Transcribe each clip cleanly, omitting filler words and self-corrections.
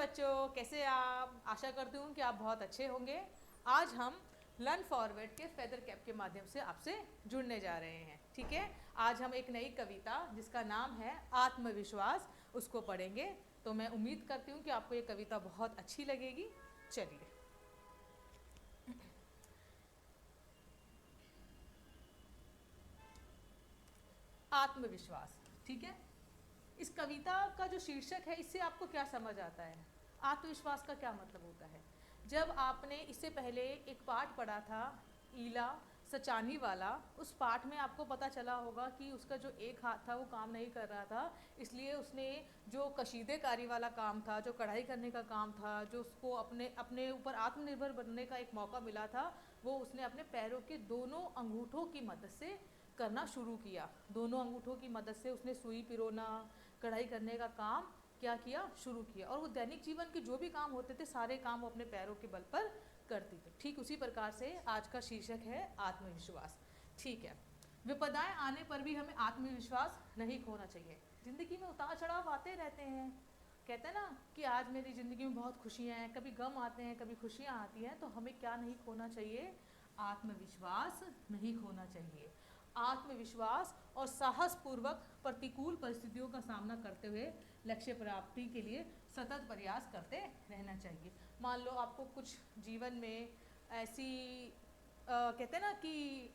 बच्चों, कैसे आप? आशा करती हूँ कि आप बहुत अच्छे होंगे। आज हम लर्न फॉरवर्ड के फेदर कैप के माध्यम से आपसे जुड़ने जा रहे हैं। ठीक है, आज हम एक नई कविता जिसका नाम है आत्मविश्वास उसको पढ़ेंगे। तो मैं उम्मीद करती हूँ कि आपको ये कविता बहुत अच्छी लगेगी। चलिए, आत्मविश्वास। ठीक है, इस कविता का जो शीर्षक है, इससे आपको क्या समझ आता है? आत्मविश्वास का क्या मतलब होता है? जब आपने इससे पहले एक पाठ पढ़ा था ईला सचानी वाला, उस पाठ में आपको पता चला होगा कि उसका जो एक हाथ था वो काम नहीं कर रहा था, इसलिए उसने जो कशीदेकारी वाला काम था, जो कढ़ाई करने का काम था, जो उसको अपने अपने ऊपर आत्मनिर्भर बनने का एक मौका मिला था, वो उसने अपने पैरों के दोनों अंगूठों की मदद से करना शुरू किया। दोनों अंगूठों की मदद से उसने सुई पिरोना, कढ़ाई करने का काम क्या किया, शुरू किया। और वो दैनिक जीवन के जो भी काम होते थे, सारे काम वो अपने पैरों के बल पर करती थी। ठीक उसी प्रकार से आज का शीर्षक है आत्मविश्वास। ठीक है, विपदाएं आने पर भी हमें आत्मविश्वास नहीं खोना चाहिए। जिंदगी में उतार चढ़ाव आते रहते हैं। कहते हैं ना कि आज मेरी ज़िंदगी में बहुत खुशियाँ हैं, कभी गम आते हैं, कभी खुशियाँ आती हैं। तो हमें क्या नहीं खोना चाहिए? आत्मविश्वास नहीं खोना चाहिए। आत्मविश्वास और साहसपूर्वक प्रतिकूल परिस्थितियों का सामना करते हुए लक्ष्य प्राप्ति के लिए सतत प्रयास करते रहना चाहिए। मान लो आपको कुछ जीवन में ऐसी कहते हैं ना कि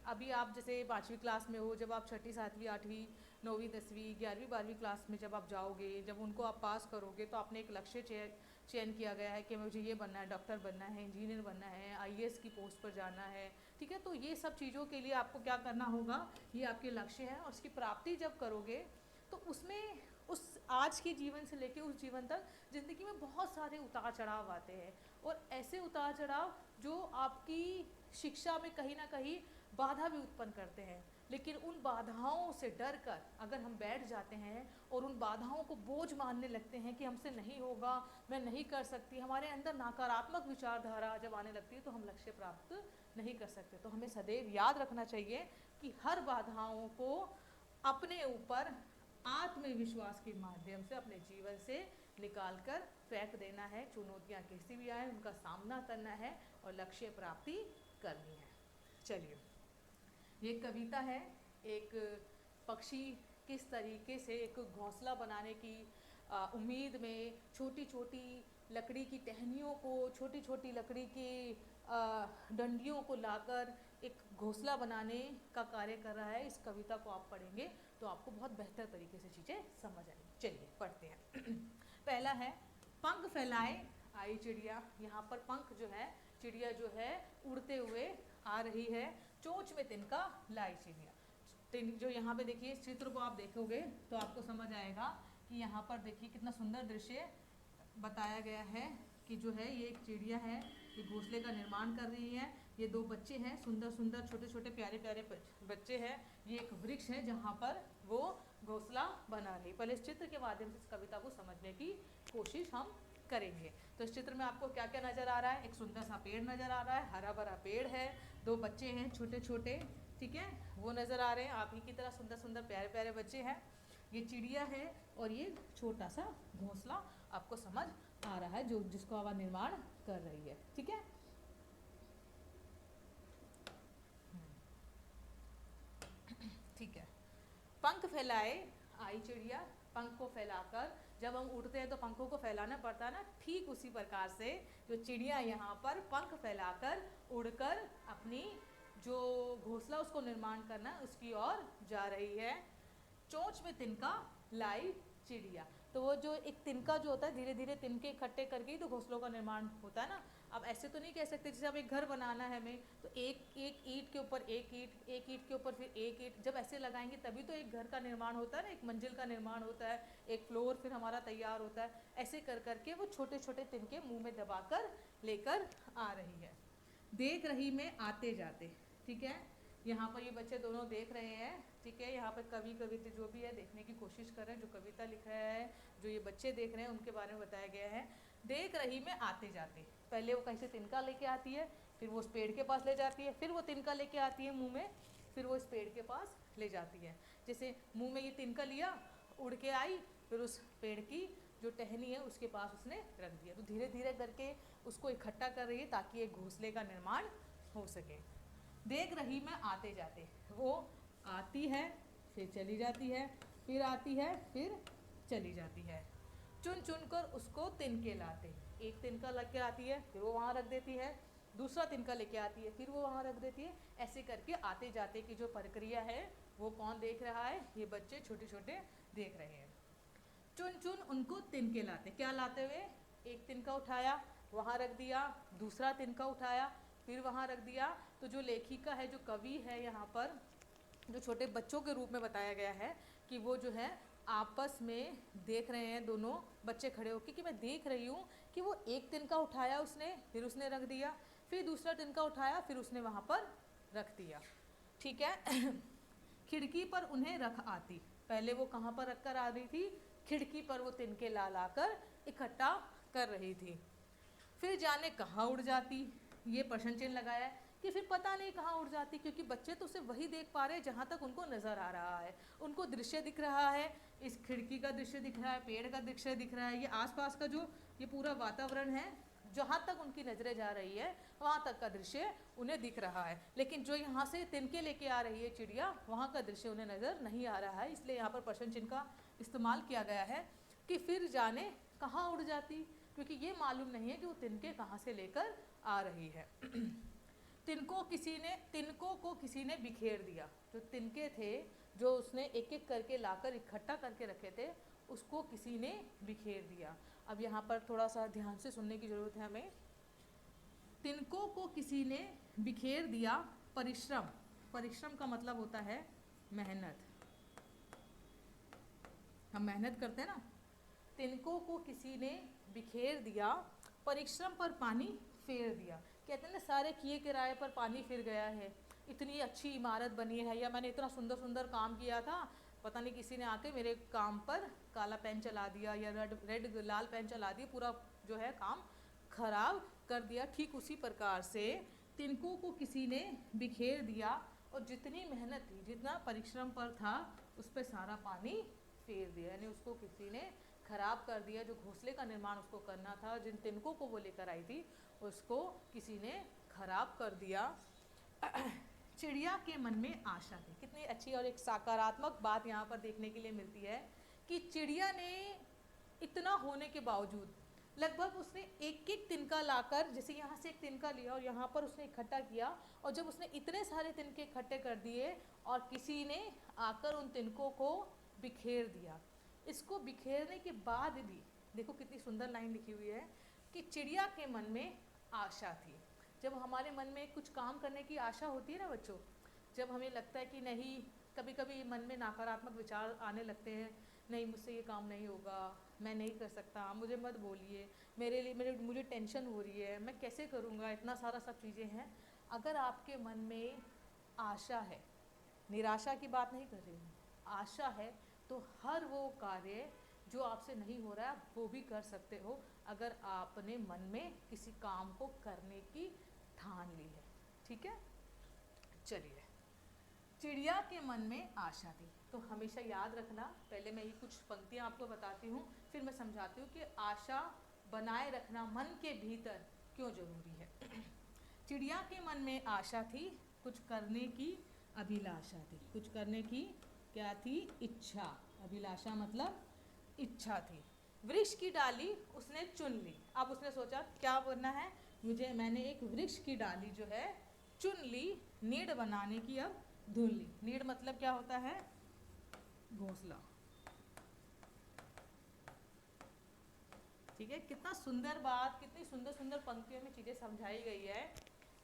अभी आप जैसे 5वीं क्लास में हो, जब आप 6ठी 7वीं 8वीं 9वीं 10वीं 11वीं 12वीं क्लास में जब आप जाओगे, जब उनको आप पास करोगे, तो आपने एक लक्ष्य चयन किया गया है कि मुझे ये बनना है, डॉक्टर बनना है, इंजीनियर बनना है, आईएएस की पोस्ट पर जाना है। ठीक है, तो ये सब चीज़ों के लिए आपको क्या करना होगा? ये आपके लक्ष्य है, और उसकी प्राप्ति जब करोगे तो उसमें उस आज के जीवन से लेके उस जीवन तक ज़िंदगी में बहुत सारे उतार चढ़ाव आते हैं। और ऐसे उतार चढ़ाव जो आपकी शिक्षा में कहीं ना कहीं बाधा भी उत्पन्न करते हैं। लेकिन उन बाधाओं से डर कर अगर हम बैठ जाते हैं और उन बाधाओं को बोझ मानने लगते हैं कि हमसे नहीं होगा, मैं नहीं कर सकती, हमारे अंदर नकारात्मक विचारधारा जब आने लगती है, तो हम लक्ष्य प्राप्त नहीं कर सकते। तो हमें सदैव याद रखना चाहिए कि हर बाधाओं को अपने ऊपर आत्मविश्वास के माध्यम से अपने जीवन से निकाल कर फेंक देना है। चुनौतियाँ कैसी भी आए उनका सामना करना है और लक्ष्य प्राप्ति करनी है। चलिए, ये कविता है एक पक्षी किस तरीके से एक घोंसला बनाने की उम्मीद में छोटी छोटी लकड़ी की टहनियों को, छोटी छोटी लकड़ी की डंडियों को लाकर एक घोंसला बनाने का कार्य कर रहा है। इस कविता को आप पढ़ेंगे तो आपको बहुत बेहतर तरीके से चीज़ें समझ आएंगी। चलिए पढ़ते हैं। पहला है, पंख फैलाए आई चिड़िया। यहाँ पर पंख जो है, चिड़िया जो है उड़ते हुए आ रही है, चोंच में तिनका लाई चिड़िया। जो यहाँ पे देखिए, इस चित्र को आप देखोगे तो आपको समझ आएगा कि यहाँ पर देखिए कितना सुंदर दृश्य बताया गया है कि जो है ये एक चिड़िया है, ये घोंसले का निर्माण कर रही है। ये दो बच्चे हैं, सुंदर सुंदर छोटे छोटे प्यारे प्यारे बच्चे हैं। ये एक वृक्ष है जहाँ पर वो घोंसला बना रही। पहले इस चित्र के माध्यम से इस कविता को समझने की कोशिश हम करेंगे। तो इस चित्र में आपको क्या क्या नज़र आ रहा है? एक सुंदर सा पेड़ नज़र आ रहा है, हरा भरा पेड़ है, दो बच्चे हैं छोटे छोटे, ठीक है, वो नज़र आ रहे हैं। आप ही की तरह सुंदर सुंदर प्यारे प्यारे बच्चे हैं। ये चिड़िया है और ये छोटा सा घोंसला आपको समझ आ रहा है, जो जिसको अब निर्माण कर रही है। ठीक है, ठीक है। पंख फैलाए आई चिड़िया। पंख को फैलाकर जब हम उड़ते हैं तो पंखों को फैलाना पड़ता है ना, ठीक उसी प्रकार से जो चिड़िया यहाँ पर पंख फैलाकर उड़कर अपनी जो घोंसला उसको निर्माण करना है उसकी ओर जा रही है। चोंच में तिनका लाई चिड़िया। तो वो जो एक तिनका जो होता है, धीरे धीरे तिनके इकट्ठे करके ही तो घोंसलों का निर्माण होता है ना। अब ऐसे तो नहीं कह सकते, जैसे अब एक घर बनाना है हमें, तो एक एक ईंट के ऊपर एक ईंट, एक ईंट के ऊपर फिर एक ईंट, जब ऐसे लगाएंगे तभी तो एक घर का निर्माण होता है ना, एक मंजिल का निर्माण होता है, एक फ्लोर फिर हमारा तैयार होता है। ऐसे कर करके वो छोटे छोटे तिनके मुँह में दबाकर लेकर आ रही है। देख रही मैं आते जाते। ठीक है, यहाँ पर ये बच्चे दोनों देख रहे हैं। ठीक है, यहाँ पर कवि कवित्री जो भी है देखने की कोशिश कर रहे हैं, जो कविता लिख रहा है, जो ये बच्चे देख रहे हैं उनके बारे में बताया गया है। देख रही मैं आते जाते, पहले वो कहीं से तिनका लेके आती है, फिर वो उस पेड़ के पास ले जाती है, फिर वो तिनका लेके आती है मुँह में, फिर वो इस पेड़ के पास ले जाती है। जैसे मुँह में ये तिनका लिया, उड़ के आई, फिर उस पेड़ की जो टहनी है उसके पास उसने रख दिया। तो धीरे धीरे करके उसको इकट्ठा कर रही है ताकि एक घोंसले का निर्माण हो सके। देख रही मैं आते जाते, वो आती है फिर चली जाती है, फिर आती है फिर चली जाती है। चुन चुन कर उसको तिनके लाते, एक तिनका लेके आती है फिर वो वहाँ रख देती है, दूसरा तिनका लेके आती है फिर वो वहाँ रख देती है। ऐसे करके आते जाते की जो प्रक्रिया है वो कौन देख रहा है, ये बच्चे छोटे छोटे देख रहे हैं। चुन चुन उनको तिनके लाते, क्या लाते हुए, एक तिनका उठाया वहाँ रख दिया, दूसरा तिनका उठाया फिर वहाँ रख दिया। तो जो लेखिका है, जो कवि है, यहाँ पर जो छोटे बच्चों के रूप में बताया गया है कि वो जो है आपस में देख रहे हैं, दोनों बच्चे खड़े होकर कि मैं देख रही हूँ कि वो एक तिनका उठाया उसने, फिर उसने रख दिया, फिर दूसरा तिनका उठाया फिर उसने वहाँ पर रख दिया। ठीक है। खिड़की पर उन्हें रख आती, पहले वो कहाँ पर रख कर आ रही थी, खिड़की पर वो तिनके ला ला कर इकट्ठा कर रही थी। फिर जाने कहाँ उड़ जाती, ये प्रश्न चिन्ह लगाया है कि फिर पता नहीं कहाँ उड़ जाती, क्योंकि बच्चे तो सिर्फ वही देख पा रहे हैं जहाँ तक उनको नज़र आ रहा है, उनको दृश्य दिख रहा है, इस खिड़की का दृश्य दिख रहा है, पेड़ का दृश्य दिख रहा है, ये आसपास का जो ये पूरा वातावरण है, जहाँ तक उनकी नज़रें जा रही है वहाँ तक का दृश्य उन्हें दिख रहा है। लेकिन जो यहाँ से तिनके लेके आ रही है चिड़िया, वहाँ का दृश्य उन्हें नज़र नहीं आ रहा है, इसलिए यहाँ पर प्रश्न चिन्ह का इस्तेमाल किया गया है कि फिर जाने कहाँ उड़ जाती, क्योंकि ये मालूम नहीं है कि वो तिनके कहाँ से लेकर आ रही है। तिनकों को किसी ने बिखेर दिया, जो तिनके थे जो उसने एक एक करके लाकर इकट्ठा करके रखे थे उसको किसी ने बिखेर दिया। अब यहाँ पर थोड़ा सा ध्यान से सुनने की ज़रूरत है हमें। तिनकों को किसी ने बिखेर दिया, परिश्रम, परिश्रम का मतलब होता है मेहनत, हम मेहनत करते हैं ना। तिनकों को किसी ने बिखेर दिया, परिश्रम पर पानी फेर दिया। कहते हैं ना, सारे किए किराए पर पानी फिर गया है, इतनी अच्छी इमारत बनी है या मैंने इतना सुंदर सुंदर काम किया था, पता नहीं किसी ने आके मेरे काम पर काला पेन चला दिया या रेड लाल पेन चला दिया, पूरा जो है काम खराब कर दिया। ठीक उसी प्रकार से तिनकों को किसी ने बिखेर दिया और जितनी मेहनत थी, जितना परिश्रम पर था, उस पर सारा पानी फेर दिया, यानी उसको किसी ने खराब कर दिया। जो घोंसले का निर्माण उसको करना था, जिन तिनकों को वो लेकर आई थी, उसको किसी ने खराब कर दिया। चिड़िया के मन में आशा थी, कितनी अच्छी और एक सकारात्मक बात यहाँ पर देखने के लिए मिलती है कि चिड़िया ने इतना होने के बावजूद लगभग उसने एक एक तिनका लाकर, जैसे यहाँ से एक तिनका लिया और यहाँ पर उसने इकट्ठा किया, और जब उसने इतने सारे तिनके इकट्ठे कर दिए और किसी ने आकर उन तिनकों को बिखेर दिया, इसको बिखेरने के बाद भी देखो कितनी सुंदर लाइन लिखी हुई है कि चिड़िया के मन में आशा थी। जब हमारे मन में कुछ काम करने की आशा होती है ना बच्चों, जब हमें लगता है कि नहीं, कभी कभी मन में नकारात्मक विचार आने लगते हैं, नहीं मुझसे ये काम नहीं होगा, मैं नहीं कर सकता, मुझे मत बोलिए, मुझे टेंशन हो रही है, मैं कैसे करूँगा, इतना सारा सब चीज़ें हैं। अगर आपके मन में आशा है, निराशा की बात नहीं कर रही हूँ, आशा है, तो हर वो कार्य जो आपसे नहीं हो रहा है वो भी कर सकते हो, अगर आपने मन में किसी काम को करने की ठान ली है। ठीक है, चलिए, चिड़िया के मन में आशा थी, तो हमेशा याद रखना, पहले मैं ये कुछ पंक्तियाँ आपको बताती हूँ, फिर मैं समझाती हूँ कि आशा बनाए रखना मन के भीतर क्यों जरूरी है। चिड़िया के मन में आशा थी, कुछ करने की अभिलाषा थी, कुछ करने की क्या थी, इच्छा, अभिलाषा मतलब इच्छा थी। वृक्ष की डाली उसने चुन ली, अब उसने सोचा क्या बनना है मुझे, मैंने एक वृक्ष की डाली जो है चुन ली, नीड़ बनाने की अब धुन ली। नीड़ मतलब क्या होता है, घोंसला। ठीक है, कितना सुंदर बात, कितनी सुंदर सुंदर पंक्तियों में चीज़ें समझाई गई है।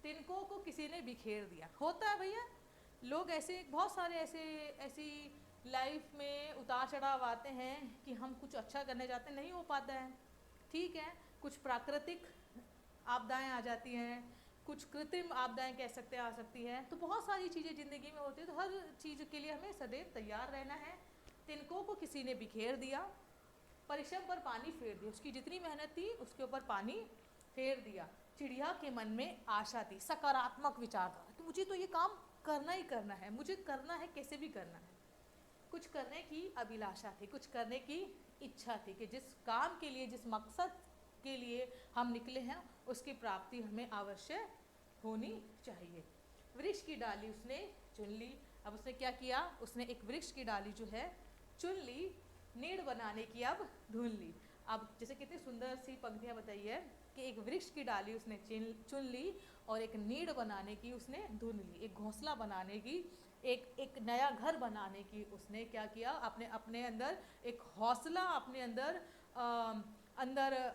तिनकों को किसी ने बिखेर दिया, होता है भैया, लोग ऐसे बहुत सारे ऐसी लाइफ में उतार चढ़ाव आते हैं कि हम कुछ अच्छा करने जाते हैं, नहीं हो पाता है। ठीक है, कुछ प्राकृतिक आपदाएं आ जाती हैं, कुछ कृत्रिम आपदाएं कह सकते हैं आ सकती हैं, तो बहुत सारी चीज़ें ज़िंदगी में होती है, तो हर चीज़ के लिए हमें सदैव तैयार रहना है। तिनकों को किसी ने बिखेर दिया, परिश्रम पर पानी फेर दिया, उसकी जितनी मेहनत थी उसके ऊपर पानी फेर दिया। चिड़िया के मन में आशा थी, सकारात्मक विचार था कि मुझे तो ये काम करना ही करना है, मुझे करना है, कैसे भी करना है। कुछ करने की अभिलाषा थी, कुछ करने की इच्छा थी कि जिस काम के लिए, जिस मकसद के लिए हम निकले हैं उसकी प्राप्ति हमें अवश्य होनी चाहिए। वृक्ष की डाली उसने चुन ली। अब उसने क्या किया, उसने एक वृक्ष की डाली जो है चुन ली, नीड़ बनाने की अब ढूंढ ली। अब जैसे कितनी सुंदर सी पंक्तियाँ बताई है कि एक वृक्ष की डाली उसने चुन ली और एक नीड़ बनाने की उसने ढूंढ ली, एक घोंसला बनाने की, एक नया घर बनाने की उसने क्या किया, अपने अंदर एक हौसला, अपने अंदर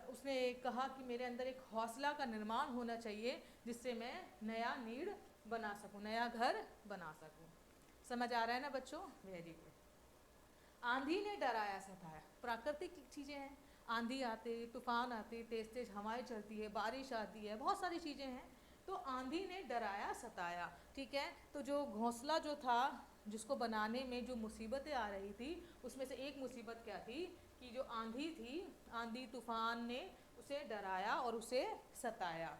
उसने कहा कि मेरे अंदर एक हौसला का निर्माण होना चाहिए जिससे मैं नया नीड़ बना सकूं, नया घर बना सकूं। समझ आ रहा है ना बच्चों? Very good. आंधी ने डराया सताया, प्राकृतिक चीज़ें हैं, आंधी आते, तूफान आते, तेज तेज हवाएं चलती है, बारिश आती है, बहुत सारी चीज़ें हैं। तो आंधी ने डराया सताया, ठीक है। तो जो घोंसला जो था, जिसको बनाने में जो मुसीबतें आ रही थी, उसमें से एक मुसीबत क्या थी कि जो आंधी थी, आंधी तूफान ने उसे डराया और उसे सताया।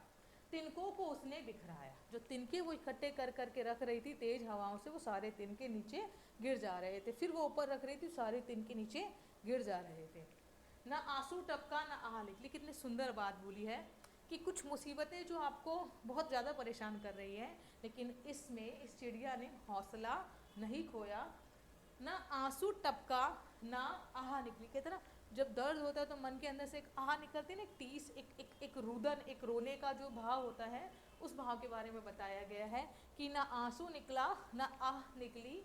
तिनकों को उसने बिखराया, जो तिनके वो इकट्ठे कर करके रख रही थी तेज हवाओं से, वो सारे तिनके नीचे गिर जा रहे थे। फिर वो ऊपर रख रही थी, सारे तिनके नीचे गिर जा रहे थे। ना आंसू टपका ना आह निकली। कितनी सुंदर बात बोली है कि कुछ मुसीबतें जो आपको बहुत ज़्यादा परेशान कर रही हैं, लेकिन इसमें इस चिड़िया ने हौसला नहीं खोया। ना आंसू टपका ना आह निकली। कहते ना, जब दर्द होता है तो मन के अंदर से एक आह निकलती है ना, एक टीस, एक रुदन, एक रोने का जो भाव होता है, उस भाव के बारे में बताया गया है कि ना आंसू निकला ना आह निकली,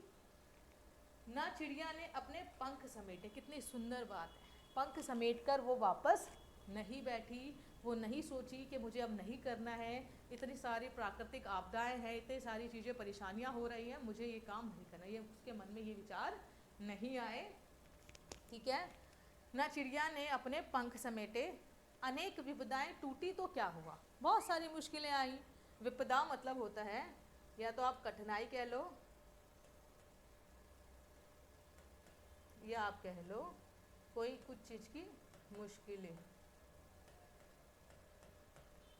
ना चिड़िया ने अपने पंख समेटे। कितनी सुंदर बात है। पंख समेटकर वो वापस नहीं बैठी, वो नहीं सोची कि मुझे अब नहीं करना है, इतनी सारी प्राकृतिक आपदाएं हैं, इतनी सारी चीज़ें, परेशानियां हो रही हैं, मुझे ये काम नहीं करना, ये उसके मन में ये विचार नहीं आए, ठीक है। ना चिड़िया ने अपने पंख समेटे, अनेक विपदाएं टूटी तो क्या हुआ। बहुत सारी मुश्किलें आई। विपदा मतलब होता है, या तो आप कठिनाई कह लो, या आप कह लो कोई कुछ चीज़ की मुश्किलें।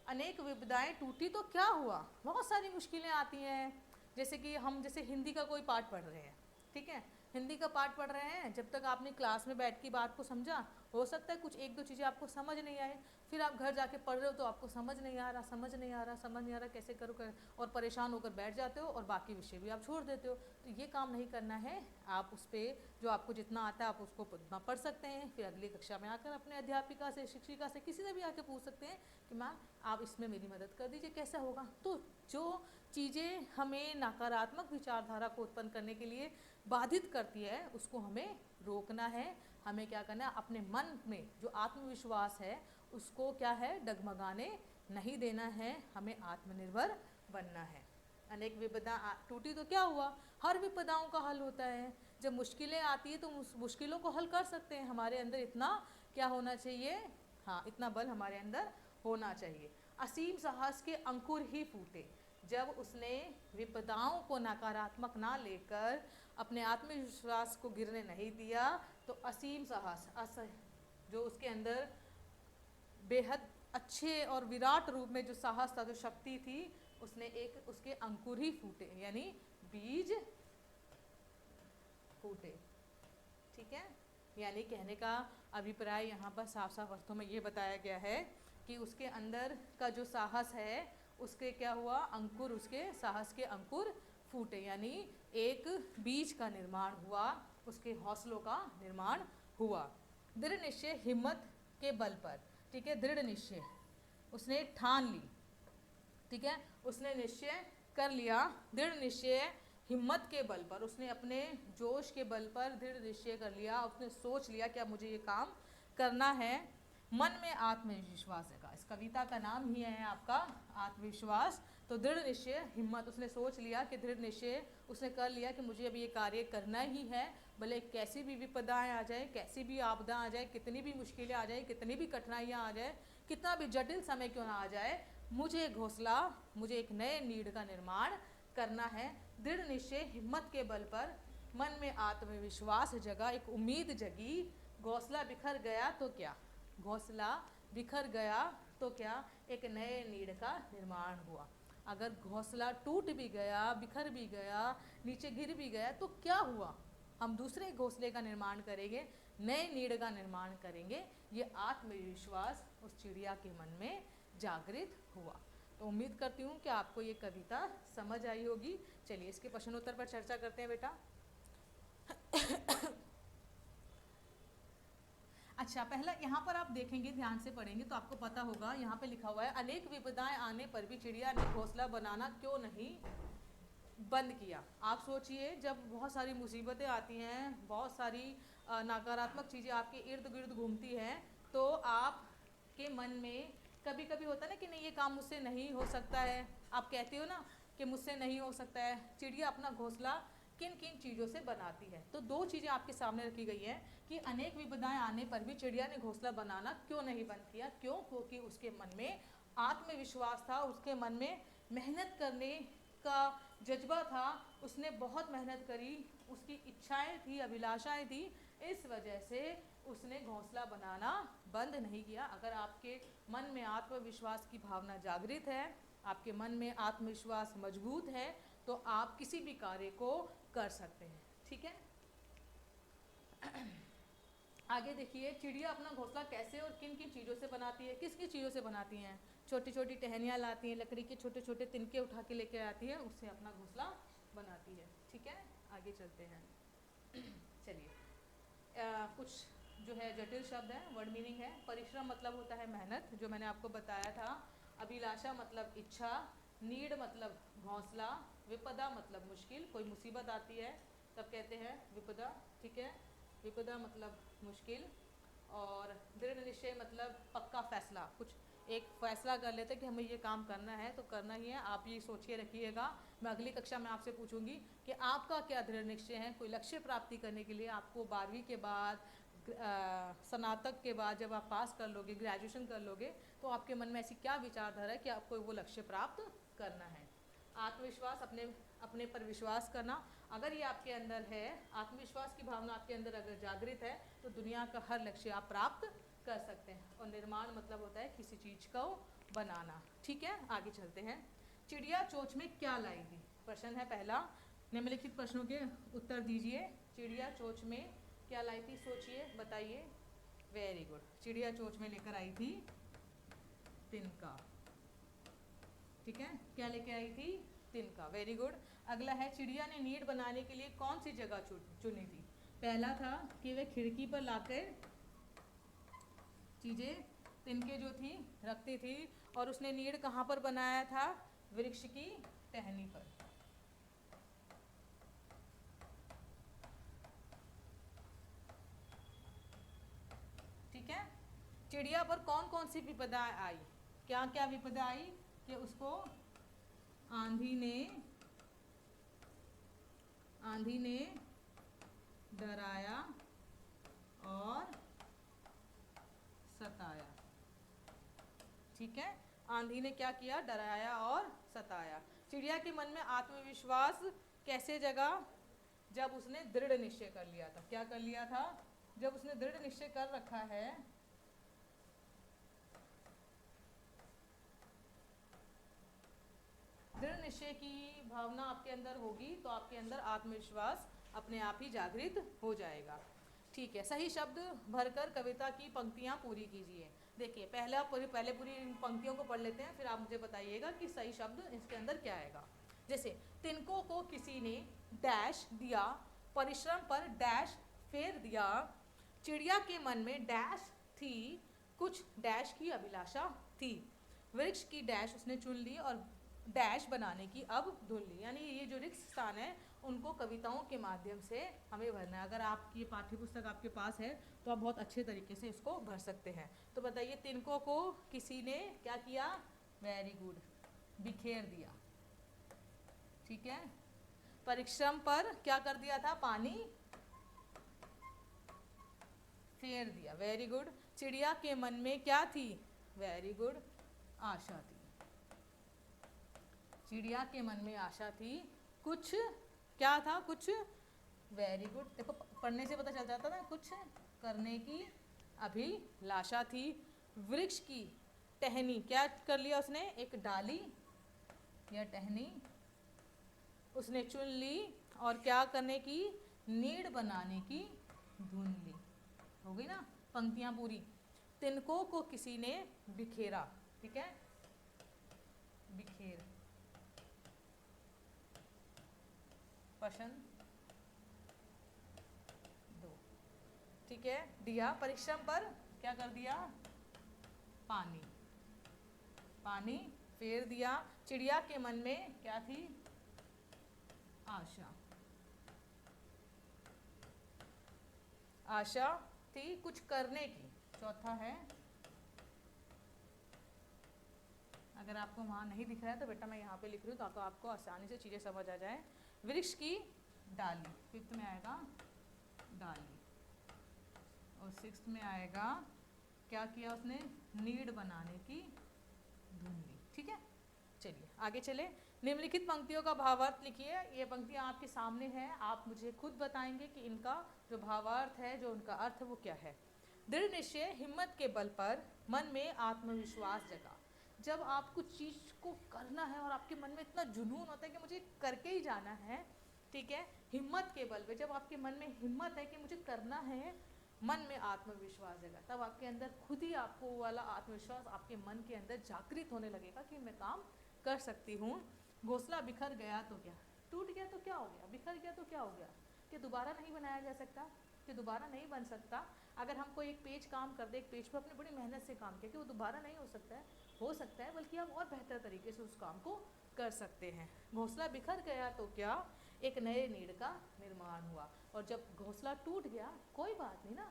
अनेक विपदाएं टूटी तो क्या हुआ, बहुत सारी मुश्किलें आती हैं। जैसे कि हम जैसे हिंदी का कोई पाठ पढ़ रहे हैं, ठीक है, हिंदी का पाठ पढ़ रहे हैं, जब तक आपने क्लास में बैठ के बात को समझा, हो सकता है कुछ एक दो चीज़ें आपको समझ नहीं आए, फिर आप घर जाके पढ़ रहे हो तो आपको समझ नहीं आ रहा कैसे करो और परेशान होकर बैठ जाते हो और बाकी विषय भी आप छोड़ देते हो। तो ये काम नहीं करना है। आप उस पर जो आपको जितना आता है आप उसको उतना पढ़ सकते हैं, फिर अगली कक्षा में आकर अपने अध्यापिका से, शिक्षिका से, किसी से भी आके पूछ सकते हैं कि मैम आप इसमें मेरी मदद कर दीजिए, कैसा होगा। तो जो चीज़ें हमें नकारात्मक विचारधारा को उत्पन्न करने के लिए बाधित करती है, उसको हमें रोकना है। हमें क्या करना है, अपने मन में जो आत्मविश्वास है उसको क्या है, डगमगाने नहीं देना है, हमें आत्मनिर्भर बनना है। अनेक विपदा टूटी तो क्या हुआ, हर विपदाओं का हल होता है। जब मुश्किलें आती है तो उस मुश्किलों को हल कर सकते हैं। हमारे अंदर इतना क्या होना चाहिए, हाँ, इतना बल हमारे अंदर होना चाहिए। असीम साहस के अंकुर ही फूटे। जब उसने विपदाओं को नकारात्मक ना लेकर अपने आत्मविश्वास को गिरने नहीं दिया, तो असीम साहस, जो उसके अंदर बेहद अच्छे और विराट रूप में जो साहस था, जो शक्ति थी, उसके अंकुर ही फूटे, यानी बीज फूटे, ठीक है। यानी कहने का अभिप्राय यहाँ पर साफ साफ अर्थों में ये बताया गया है कि उसके अंदर का जो साहस है, उसके क्या हुआ, अंकुर, उसके साहस के अंकुर फूटे, यानी एक बीज का निर्माण हुआ, उसके हौसलों का निर्माण हुआ। दृढ़ निश्चय हिम्मत के बल पर, ठीक है, दृढ़ निश्चय, उसने ठान ली, ठीक है, उसने निश्चय कर लिया, दृढ़ निश्चय हिम्मत के बल पर, उसने अपने जोश के बल पर दृढ़ निश्चय कर लिया, उसने सोच लिया कि अब मुझे ये काम करना है। मन में आत्मविश्वास है, इस कविता का नाम ही है आपका आत्मविश्वास। तो दृढ़ निश्चय हिम्मत, उसने सोच लिया कि दृढ़ निश्चय उसने कर लिया कि मुझे अब ये कार्य करना ही है, भले कैसी भी विपदाएं आ जाए, कैसी भी आपदा आ जाए, कितनी भी मुश्किलें आ जाए, कितनी भी कठिनाइयाँ आ जाए, कितना भी जटिल समय क्यों ना आ जाए, मुझे घोंसला, मुझे एक नए नीड़ का निर्माण करना है। दृढ़ निश्चय हिम्मत के बल पर मन में आत्मविश्वास जगा, एक उम्मीद जगी। घोंसला बिखर गया तो क्या, घोंसला बिखर गया तो क्या, एक नए नीड़ का निर्माण हुआ। अगर घोंसला टूट भी गया, बिखर भी गया, नीचे गिर भी गया तो क्या हुआ, हम दूसरे घोंसले का निर्माण करेंगे, नए नीड़ का निर्माण करेंगे। ये आत्मविश्वास उस चिड़िया के मन में जागृत हुआ। तो उम्मीद करती हूँ कि आपको ये कविता समझ आई होगी। चलिए इसके प्रश्नोत्तर पर चर्चा करते हैं बेटा। अच्छा, पहला यहाँ पर आप देखेंगे, ध्यान से पढ़ेंगे तो आपको पता होगा, यहाँ पे लिखा हुआ है अनेक विपदाएं आने पर भी चिड़िया ने घोंसला बनाना क्यों नहीं बंद किया। आप सोचिए, जब बहुत सारी मुसीबतें आती हैं, बहुत सारी नकारात्मक चीज़ें आपके इर्द गिर्द घूमती हैं, तो आपके मन में कभी कभी होता है ना कि नहीं ये काम मुझसे नहीं हो सकता है। आप कहते हो ना कि मुझसे नहीं हो सकता है। चिड़िया अपना घोंसला किन किन चीज़ों से बनाती है। तो दो चीज़ें आपके सामने रखी गई हैं कि अनेक विपदाएं आने पर भी चिड़िया ने घोंसला बनाना क्यों नहीं बंद किया। क्यों? क्योंकि उसके मन में आत्मविश्वास था, उसके मन में मेहनत करने का जज्बा था, उसने बहुत मेहनत करी, उसकी इच्छाएं थी, अभिलाषाएं थी, इस वजह से उसने घोंसला बनाना बंद नहीं किया। अगर आपके मन में आत्मविश्वास की भावना जागृत है, आपके मन में आत्मविश्वास मजबूत है, तो आप किसी भी कार्य को कर सकते हैं। ठीक है, आगे देखिए, चिड़िया अपना घोंसला कैसे और किन किन चीज़ों से बनाती है। किस किस चीज़ों से बनाती हैं? छोटी छोटी टहनियाँ लाती हैं, लकड़ी के छोटे छोटे तिनके उठा के लेके आती है, उससे अपना घोंसला बनाती है। ठीक है, आगे चलते हैं। चलिए, कुछ जो है जटिल शब्द है, वर्ड मीनिंग है। परिश्रम मतलब होता है मेहनत, जो मैंने आपको बताया था। अभिलाषा मतलब इच्छा, नीड मतलब घोंसला, विपदा मतलब मुश्किल, कोई मुसीबत आती है तब कहते हैं विपदा। ठीक है, विपदा मतलब मुश्किल। और दृढ़ निश्चय मतलब पक्का फैसला, कुछ एक फैसला कर लेते कि हमें ये काम करना है तो करना ही है। आप ये सोचिए रखिएगा, मैं अगली कक्षा में आपसे पूछूंगी कि आपका क्या दृढ़ निश्चय है। कोई लक्ष्य प्राप्ति करने के लिए आपको 12वीं के बाद, स्नातक के बाद जब आप पास कर लोगे, ग्रेजुएशन कर लोगे, तो आपके मन में ऐसी क्या विचारधारा है कि आपको वो लक्ष्य प्राप्त करना है। आत्मविश्वास, अपने पर विश्वास करना, अगर ये आपके अंदर है, आत्मविश्वास की भावना आपके अंदर अगर जागृत है, तो दुनिया का हर लक्ष्य आप प्राप्त कर सकते हैं। और निर्माण मतलब होता है किसी चीज़ को बनाना। ठीक है, आगे चलते हैं। चिड़िया चोंच में क्या लाई थी? प्रश्न है पहला, निम्नलिखित प्रश्नों के उत्तर दीजिए। चिड़िया चोंच में क्या लाई थी? सोचिए, बताइए। वेरी गुड, चिड़िया चोंच में लेकर आई थी तिनका। ठीक है, क्या लेके आई थी? तिनका। Very good. अगला है, चिड़िया ने नीड बनाने के लिए कौन सी जगह चुनी थी? पहला था कि वह खिड़की पर लाकर चीज़ें, तिनके जो थी रखती थी, और उसने नीड कहाँ पर बनाया था? वृक्ष की टहनी पर। ठीक है, चिड़िया पर कौन कौन सी विपदा आई? क्या क्या विपदा आई? कि उसको आंधी ने डराया और सताया। ठीक है, आंधी ने क्या किया? डराया और सताया। चिड़िया के मन में आत्मविश्वास कैसे जगा? जब उसने दृढ़ निश्चय कर लिया था। क्या कर लिया था? जब उसने दृढ़ निश्चय कर रखा है, दृढ़ निश्चय की भावना आपके अंदर होगी तो आपके अंदर आत्मविश्वास अपने आप ही जागृत हो जाएगा। ठीक है, सही शब्द भरकर कविता की पंक्तियां पूरी कीजिए। देखिए, पहले पूरी पंक्तियों को पढ़ लेते हैं, फिर आप मुझे बताइएगा कि सही शब्द इसके अंदर क्या आएगा। जैसे, तिनको को किसी ने डैश दिया, परिश्रम पर डैश फेर दिया, चिड़िया के मन में डैश थी, कुछ डैश की अभिलाषा थी, वृक्ष की डैश उसने चुन ली और डैश बनाने की अब धुन ली। यानी ये जो रिक्त स्थान है उनको कविताओं के माध्यम से हमें भरना है। अगर आपकी पाठ्य पुस्तक आपके पास है तो आप बहुत अच्छे तरीके से इसको भर सकते हैं। तो बताइए, तिनको को किसी ने क्या किया? वेरी गुड, बिखेर दिया। ठीक है, परिश्रम पर क्या कर दिया था? पानी फेर दिया। Very good. चिड़िया के मन में क्या थी? वेरी गुड, आशा थी। चिड़िया के मन में आशा थी, कुछ क्या था? कुछ, वेरी गुड, देखो पढ़ने से पता चल जाता ना, कुछ करने की अभिलाषा थी। वृक्ष की टहनी, क्या कर लिया उसने? एक डाली या टहनी उसने चुन ली, और क्या करने की? नीड़ बनाने की धुन ली। हो गई ना पंक्तियां पूरी। तिनकों को किसी ने बिखेरा, ठीक है, बिखेर, पसंद दो, ठीक है, दिया परिश्रम पर क्या कर दिया, पानी, पानी फेर दिया। चिड़िया के मन में क्या थी, आशा, आशा थी कुछ करने की। चौथा है, अगर आपको वहाँ नहीं दिख रहा है तो बेटा मैं यहाँ पे लिख रही हूँ ताकि आपको आसानी से चीज़ें समझ आ जाए। वृक्ष की डाली, फिफ्थ में आएगा डाली, और सिक्स्थ में आएगा क्या किया उसने, नीड बनाने की ढूंढी, ठीक है। चलिए आगे चले। निम्नलिखित पंक्तियों का भावार्थ लिखिए। ये पंक्तियाँ आपके सामने हैं, आप मुझे खुद बताएंगे कि इनका जो भावार्थ है, जो उनका अर्थ है वो क्या है। दृढ़ निश्चय हिम्मत के बल पर मन में आत्मविश्वास जगा। जब आप कुछ चीज़ को करना है और आपके मन में इतना जुनून होता है कि मुझे करके ही जाना है, ठीक है, हिम्मत के बल पे, जब आपके मन में हिम्मत है कि मुझे करना है, मन में आत्मविश्वास जगा, तब आपके अंदर खुद ही आपको वाला आत्मविश्वास आपके मन के अंदर जागृत होने लगेगा कि मैं काम कर सकती हूँ। घोंसला बिखर गया तो क्या, टूट गया तो क्या हो गया, बिखर गया तो क्या हो गया, कि दोबारा नहीं बनाया जा सकता, कि दोबारा नहीं बन सकता। अगर हम कोई एक पेज काम कर दे, एक पेज पर अपनी बड़ी मेहनत से काम किया, कि वो दोबारा नहीं हो सकता है, बल्कि हम और बेहतर तरीके से उस काम को कर सकते हैं। घोंसला बिखर गया तो क्या, एक नए नीड़ का निर्माण हुआ। और जब घोंसला टूट गया कोई बात नहीं ना,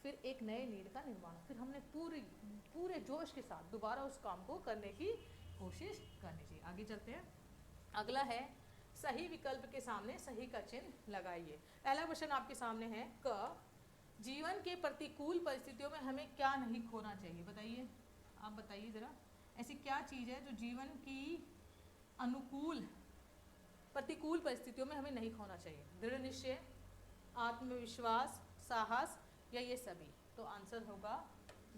फिर एक नए नीड़ का निर्माण, फिर हमने पूरे जोश के साथ दोबारा उस काम को करने की कोशिश करनी चाहिए। आगे चलते हैं। अगला है, सही विकल्प के सामने सही का चिन्ह लगाइए। पहला क्वेश्चन आपके सामने है, क जीवन के प्रतिकूल परिस्थितियों में हमें क्या नहीं खोना चाहिए। बताइए, आप बताइए जरा, ऐसी क्या चीज़ है जो जीवन की अनुकूल प्रतिकूल परिस्थितियों में हमें नहीं खोना चाहिए। दृढ़ निश्चय, आत्मविश्वास, साहस, या ये सभी। तो आंसर होगा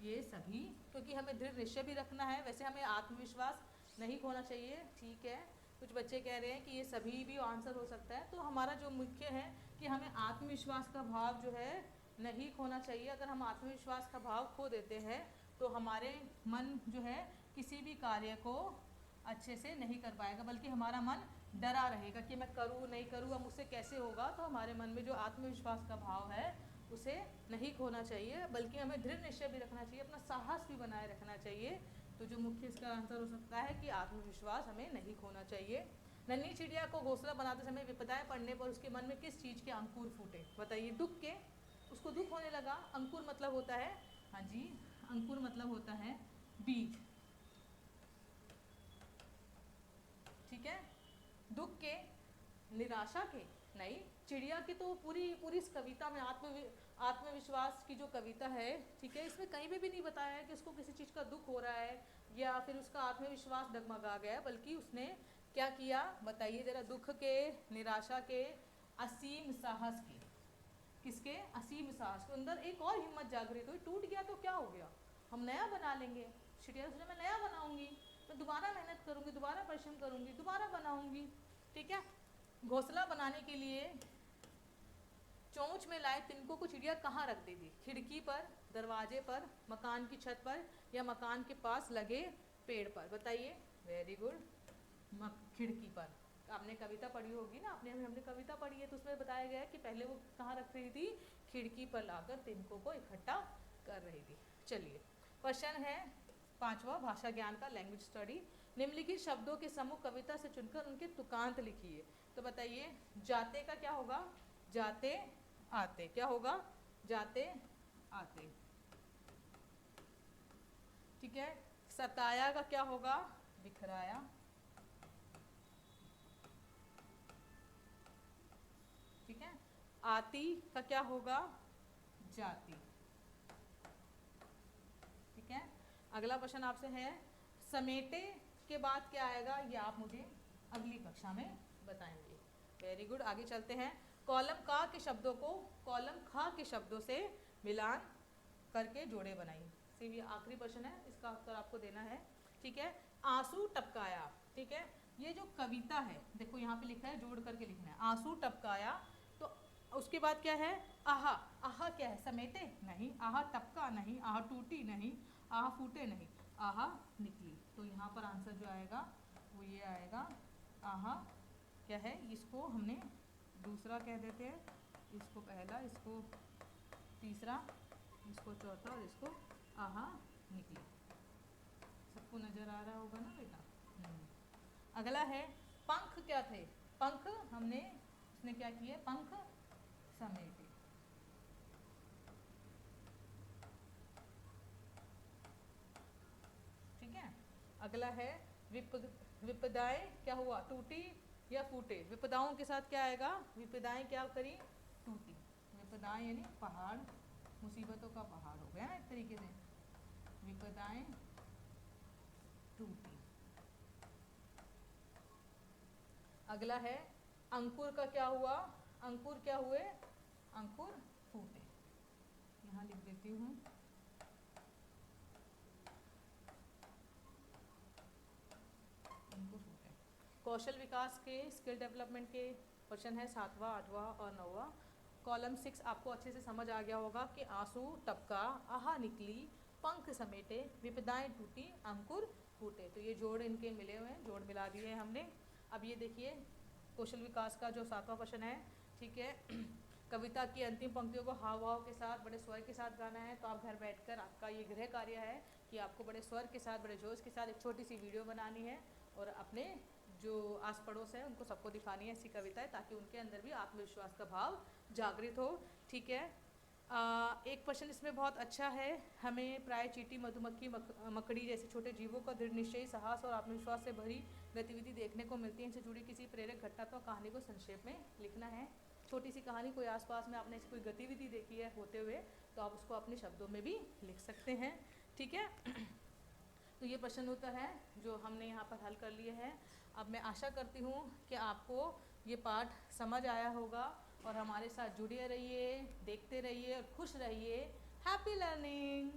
ये सभी, क्योंकि हमें दृढ़ निश्चय भी रखना है, वैसे हमें आत्मविश्वास नहीं खोना चाहिए, ठीक है। कुछ बच्चे कह रहे हैं कि ये सभी भी आंसर हो सकता है। तो हमारा जो मुख्य है कि हमें आत्मविश्वास का भाव जो है नहीं खोना चाहिए। अगर हम आत्मविश्वास का भाव खो देते हैं तो हमारे मन जो है किसी भी कार्य को अच्छे से नहीं कर पाएगा, बल्कि हमारा मन डरा रहेगा कि मैं करूँ नहीं करूँ, अब मुझसे कैसे होगा। तो हमारे मन में जो आत्मविश्वास का भाव है उसे नहीं खोना चाहिए, बल्कि हमें दृढ़ निश्चय भी रखना चाहिए, अपना साहस भी बनाए रखना चाहिए। तो जो मुख्य इसका आंसर हो सकता है कि आत्मविश्वास हमें नहीं खोना चाहिए। नन्ही चिड़िया को घोंसला बनाते समय विपदाएं पड़ने पर उसके मन में किस चीज़ के अंकुर फूटे। बताइए, दुख के, उसको दुख होने लगा। अंकुर मतलब होता है, हाँ जी, अंकुर मतलब होता है बीज, ठीक है। दुख के, निराशा के नहीं। चिड़िया की तो पूरी इस कविता में आत्मविश्वास की जो कविता है, ठीक है, इसमें कहीं भी नहीं बताया है कि उसको किसी चीज़ का दुख हो रहा है या फिर उसका आत्मविश्वास डगमगा गया है, बल्कि उसने क्या किया बताइए जरा। दुख के, निराशा के, असीम साहस के, किसके, असीम साहस के अंदर एक और हिम्मत जागृत हुई। टूट गया तो क्या हो गया, हम नया बना लेंगे। चिड़िया सोचा मैं नया बनाऊंगी, मैं दोबारा मेहनत करूंगी, दोबारा परिश्रम करूंगी, दोबारा बनाऊंगी, ठीक है। घोंसला बनाने के लिए चोंच में लाए तिनकों को चिड़िया कहाँ रख दी थी। खिड़की पर, दरवाजे पर, मकान की छत पर, या मकान के पास लगे पेड़ पर। बताइए, वेरी गुड, खिड़की पर। आपने कविता पढ़ी होगी ना, हमने कविता पढ़ी है, तो उसमें बताया गया है कि पहले वो कहाँ रख रही थी, खिड़की पर लाकर तिनकों को इकट्ठा कर रही थी। चलिए, क्वेश्चन है 5वां, भाषा ज्ञान का, लैंग्वेज स्टडी। निम्नलिखित शब्दों के समूह कविता से चुनकर उनके तुकांत लिखिए। तो बताइए, जाते का क्या होगा, जाते आते, क्या होगा, जाते आते, ठीक है। सताया का क्या होगा, बिखराया, ठीक है। आती का क्या होगा, जाती, ठीक है। अगला क्वेश्चन आपसे है, समेटे के बाद क्या आएगा, ये आप मुझे अगली कक्षा में बताएंगे। वेरी गुड, आगे चलते हैं। कॉलम का के शब्दों को कॉलम खा के शब्दों से मिलान करके जोड़े बनाइए। सिर्फ ये आखिरी प्रश्न है, इसका उत्तर आपको देना है, ठीक है। आंसू टपकाया, ठीक है। ये जो कविता है, देखो यहाँ पे लिखा है, जोड़ करके लिखना है। आंसू टपकाया, तो उसके बाद क्या है, आहा। आहा क्या है, समेटे नहीं, आहा टपका नहीं, आहा टूटी नहीं, आहा फूटे नहीं, आहा निकली। तो यहाँ पर आंसर जो आएगा वो ये आएगा, आहा क्या है, इसको हमने दूसरा कह देते हैं, इसको पहला, इसको तीसरा, इसको चौथा और इसको आहा निकली। सबको नज़र आ रहा होगा ना बेटा। अगला है पंख क्या थे, पंख हमने उसने क्या किए, पंख समेटे। ठीक है। अगला है विपदाएं क्या हुआ, टूटी या फूटे। विपदाओं के साथ क्या आएगा, विपदाएं क्या करी, टूटी। विपदाएं यानी पहाड़, मुसीबतों का पहाड़ हो गया एक तरीके से, विपदाएं टूटी। अगला है अंकुर का क्या हुआ, अंकुर क्या हुए, अंकुर फूटे। यहाँ लिख देती हूँ, अंकुर फूटे। कौशल विकास के, स्किल डेवलपमेंट के क्वेश्चन है 7वां, 8वां और 9वां। कॉलम 6 आपको अच्छे से समझ आ गया होगा कि आंसू टपका, आहा निकली, पंख समेटे, विपदाएं टूटी, अंकुर फूटे। तो ये जोड़ इनके मिले हुए हैं, जोड़ मिला दिए हैं हमने। अब ये देखिए कौशल विकास का जो 7वां क्वेश्चन है, ठीक है। कविता की अंतिम पंक्तियों को हाव भाव के साथ, बड़े स्वर के साथ गाना है। तो आप घर बैठकर, आपका ये गृह कार्य है कि आपको बड़े स्वर के साथ, बड़े जोश के साथ एक छोटी सी वीडियो बनानी है और अपने जो आस पड़ोस है उनको सबको दिखानी है ऐसी कविताएं, ताकि उनके अंदर भी आत्मविश्वास का भाव जागृत हो। ठीक है। एक क्वेश्चन इसमें बहुत अच्छा है, हमें प्राय चींटी, मधुमक्खी, मकड़ी जैसे छोटे जीवों का दृढ़ निश्चयी, साहस और आत्मविश्वास से भरी गतिविधि देखने को मिलती है। इनसे जुड़ी किसी प्रेरक घटनात्मक कहानी को संक्षेप में लिखना है। छोटी सी कहानी, कोई आसपास में आपने ऐसी कोई गतिविधि देखी है होते हुए, तो आप उसको अपने शब्दों में भी लिख सकते हैं। ठीक है। तो ये प्रश्न उत्तर है जो हमने यहाँ पर हल कर लिए हैं। अब मैं आशा करती हूँ कि आपको ये पाठ समझ आया होगा और हमारे साथ जुड़े रहिए, देखते रहिए और खुश रहिए। Happy learning.